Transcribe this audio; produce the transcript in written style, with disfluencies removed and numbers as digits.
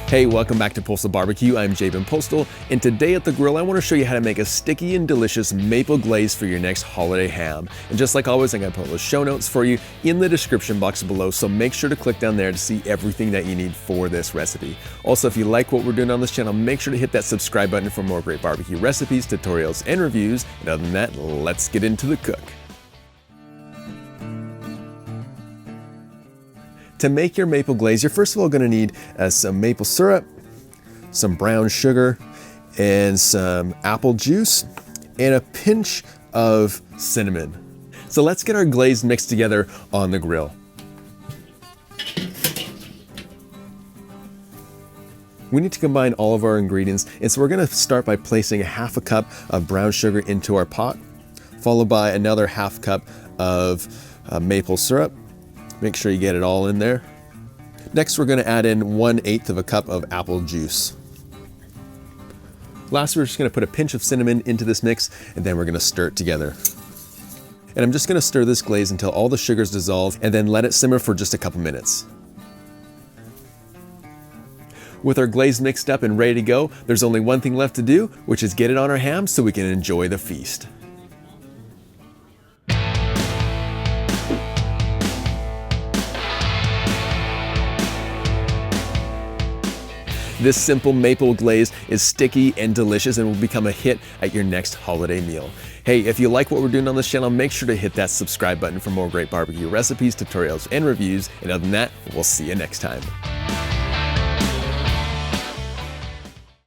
Hey, welcome back to Postal Barbecue. I'm Postal, and today at the grill I want to show you how to make a sticky and delicious maple glaze for your next holiday ham. And just like always, I'm going to put those show notes for you in the description box below, so make sure to click down there to see everything that you need for this recipe. Also, if you like what we're doing on this channel, make sure to hit that subscribe button for more great barbecue recipes, tutorials, and reviews. And other than that, let's get into the cook. To make your maple glaze, you're first of all going to need some maple syrup, some brown sugar, and some apple juice, and a pinch of cinnamon. So let's get our glaze mixed together on the grill. We need to combine all of our ingredients, and so we're going to start by placing ½ cup of brown sugar into our pot, followed by another ½ cup of maple syrup. Make sure you get it all in there. Next, we're going to add in 1/8 of a cup of apple juice. Last, we're just going to put a pinch of cinnamon into this mix, and then we're going to stir it together. And I'm just going to stir this glaze until all the sugars dissolve, and then let it simmer for just a couple minutes. With our glaze mixed up and ready to go, there's only one thing left to do, which is get it on our ham so we can enjoy the feast. This simple maple glaze is sticky and delicious and will become a hit at your next holiday meal. Hey, if you like what we're doing on this channel, make sure to hit that subscribe button for more great barbecue recipes, tutorials, and reviews. And other than that, we'll see you next time.